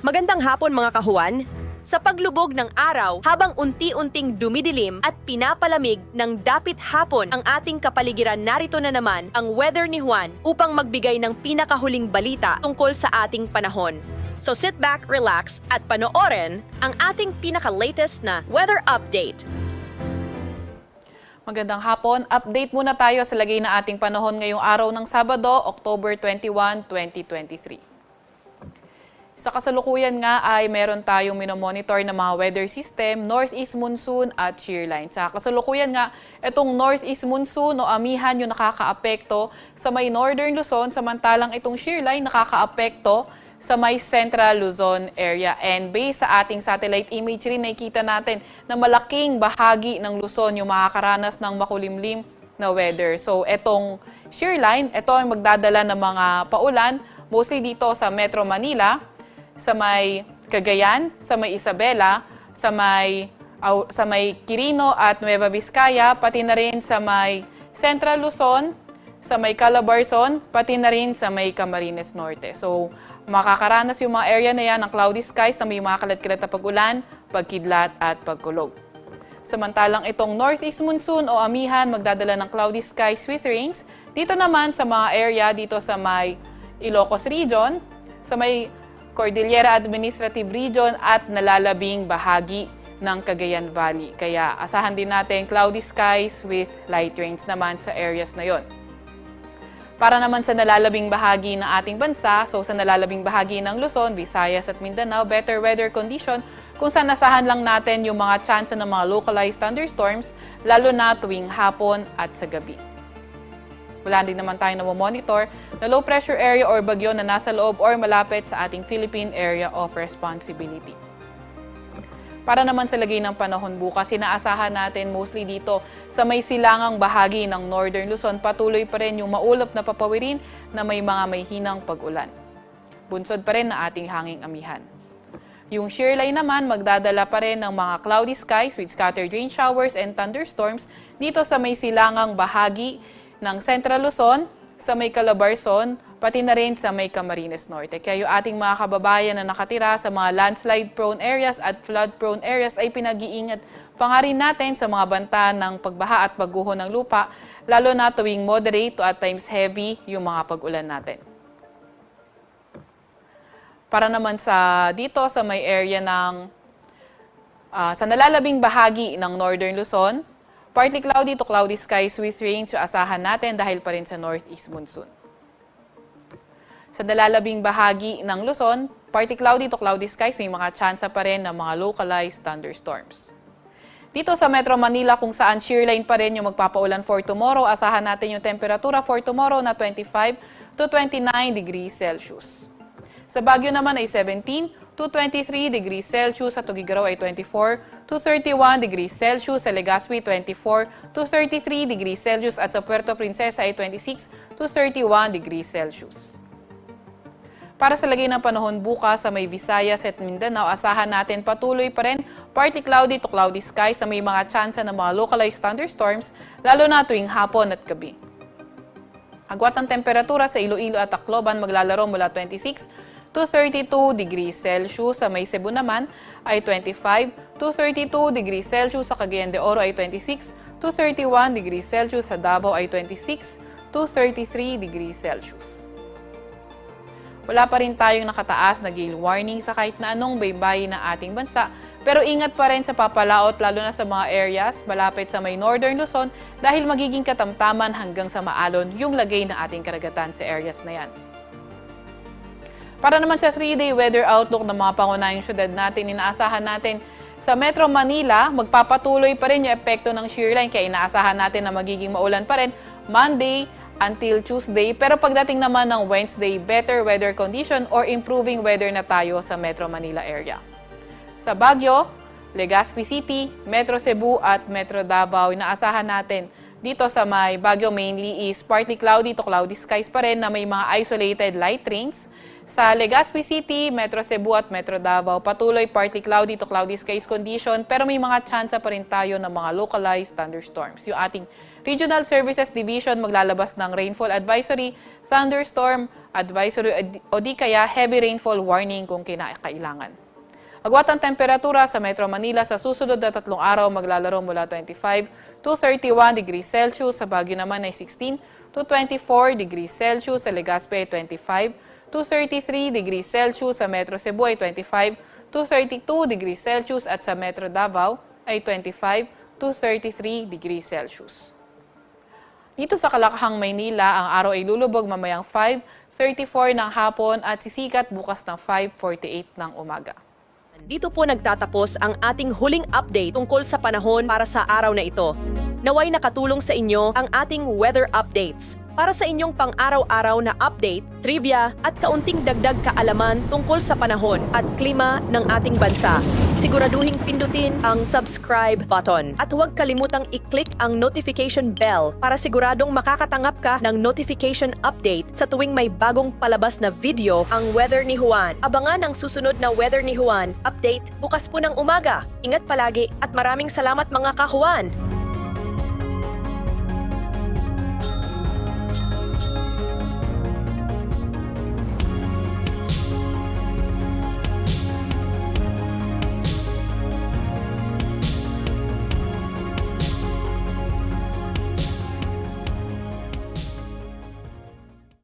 Magandang hapon mga kahuan. Sa paglubog ng araw, habang unti-unting dumidilim at pinapalamig ng dapit hapon ang ating kapaligiran, narito na naman ang weather ni Juan upang magbigay ng pinakahuling balita tungkol sa ating panahon. So sit back, relax at panoorin ang ating pinaka-latest na weather update. Magandang hapon. Update muna tayo sa lagay na ating panahon ngayong araw ng Sabado, October 21, 2023. Sa kasalukuyan nga ay meron tayong minomonitor na mga weather system, northeast monsoon at shear line. Sa kasalukuyan nga, itong northeast monsoon o amihan yung nakakaapekto sa may northern Luzon, samantalang itong shear line nakakaapekto sa may central Luzon area. And based sa ating satellite imagery, nakikita natin na malaking bahagi ng Luzon yung makakaranas ng makulimlim na weather. So itong shear line, ito ay magdadala ng mga paulan, mostly dito sa Metro Manila, sa may Cagayan, sa may Isabela, sa may Quirino at Nueva Vizcaya, pati na rin sa may Central Luzon, sa may Calabarzon, pati na rin sa may Camarines Norte. So, makakaranas yung mga area na yan ng cloudy skies na may mga kalat-kalat na pag-ulan, pagkidlat at pagkulog. Samantalang itong northeast monsoon o amihan magdadala ng cloudy skies with rains. Dito naman sa mga area dito sa may Ilocos Region, sa may Cordillera Administrative Region at nalalabing bahagi ng Cagayan Valley. Kaya asahan din natin cloudy skies with light rains naman sa areas na yon. Para naman sa nalalabing bahagi ng ating bansa, so sa nalalabing bahagi ng Luzon, Visayas at Mindanao, better weather condition kung saan asahan lang natin yung mga chance ng mga localized thunderstorms, lalo na tuwing hapon at sa gabi. Wala din naman tayo na monitor na low pressure area or bagyo na nasa loob or malapit sa ating Philippine Area of Responsibility. Para naman sa lagay ng panahon bukas, inaasahan natin mostly dito sa may silangang bahagi ng Northern Luzon, patuloy pa rin yung maulap na papawirin na may mga may hinang pag-ulan. Bunsod pa rin na ating hanging amihan. Yung shear line naman, magdadala pa rin ng mga cloudy skies with scattered rain showers and thunderstorms dito sa may silangang bahagi ng Central Luzon, sa may Calabarzon, pati na rin sa may Camarines Norte. Kaya yung ating mga kababayan na nakatira sa mga landslide-prone areas at flood-prone areas ay pinag-iingat pa nga rin natin sa mga banta ng pagbaha at pagguho ng lupa, lalo na tuwing moderate to at times heavy yung mga pag-ulan natin. Para naman sa dito sa may area ng sa nalalabing bahagi ng Northern Luzon, partly cloudy to cloudy skies with rains yung asahan natin dahil pa rin sa northeast monsoon. Sa nalalabing bahagi ng Luzon, partly cloudy to cloudy skies, may mga tsansa pa rin ng mga localized thunderstorms. Dito sa Metro Manila kung saan shear line pa rin yung magpapaulan for tomorrow, asahan natin yung temperatura for tomorrow na 25 to 29 degrees Celsius. Sa Baguio naman ay 17 to 23 degrees Celsius, sa Tuguegarao ay 24 to 31 degrees Celsius, sa Legazpi 24 to 33 degrees Celsius at sa Puerto Princesa ay 26 to 31 degrees Celsius. Para sa lagay ng panahon bukas sa may Visayas at Mindanao, asahan natin patuloy pa rin partly cloudy to cloudy skies na may mga tsansa ng mga localized thunderstorms, lalo na tuwing hapon at gabi. Agwat ng temperatura sa Iloilo at Tacloban maglalaro mula 26 to 32 degrees Celsius. Sa may Cebu naman ay 25 to 32 degrees Celsius. Sa Cagayan de Oro ay 26 to 31 degrees Celsius. Sa Davao ay 26 to 33 degrees Celsius. Wala pa rin tayong nakataas na gale warning sa kahit na anong baybayin ng ating bansa, pero ingat pa rin sa papalaot lalo na sa mga areas malapit sa may Northern Luzon dahil magiging katamtaman hanggang sa maalon yung lagay ng ating karagatan sa areas na yan. Para naman sa 3-day weather outlook ng mga pangunahing syudad natin, inaasahan natin sa Metro Manila, magpapatuloy pa rin yung epekto ng shear line kaya inaasahan natin na magiging maulan pa rin Monday until Tuesday. Pero pagdating naman ng Wednesday, better weather condition or improving weather na tayo sa Metro Manila area. Sa Baguio, Legazpi City, Metro Cebu at Metro Davao, inaasahan natin dito sa may Baguio mainly is partly cloudy to cloudy skies pa rin na may mga isolated light rains. Sa Legazpi City, Metro Cebu at Metro Davao, patuloy partly cloudy to cloudy skies condition pero may mga tsansa pa rin tayo ng mga localized thunderstorms. Yung ating Regional Services Division maglalabas ng rainfall advisory, thunderstorm advisory o di kaya heavy rainfall warning kung kinakailangan. Agwat ang temperatura sa Metro Manila sa susunod na 3 araw maglalaro mula 25 to 31 degrees Celsius, sa Baguio naman ay 16 to 24 degrees Celsius, sa Legazpi ay 25 to 33 degrees Celsius, sa Metro Cebu ay 25 to 32 degrees Celsius at sa Metro Davao ay 25 to 33 degrees Celsius. Dito sa Kalakahang, Maynila, ang araw ay lulubog mamayang 5:34 ng hapon at sisikat bukas ng 5:48 ng umaga. Dito po nagtatapos ang ating huling update tungkol sa panahon para sa araw na ito. Naway nakatulong sa inyo ang ating weather updates para sa inyong pang-araw-araw na update, trivia at kaunting dagdag kaalaman tungkol sa panahon at klima ng ating bansa. Siguraduhing pindutin ang subscribe button at huwag kalimutang i-click ang notification bell para siguradong makakatanggap ka ng notification update sa tuwing may bagong palabas na video ang Weather ni Juan. Abangan ang susunod na Weather ni Juan update bukas po ng umaga. Ingat palagi at maraming salamat mga ka-Juan!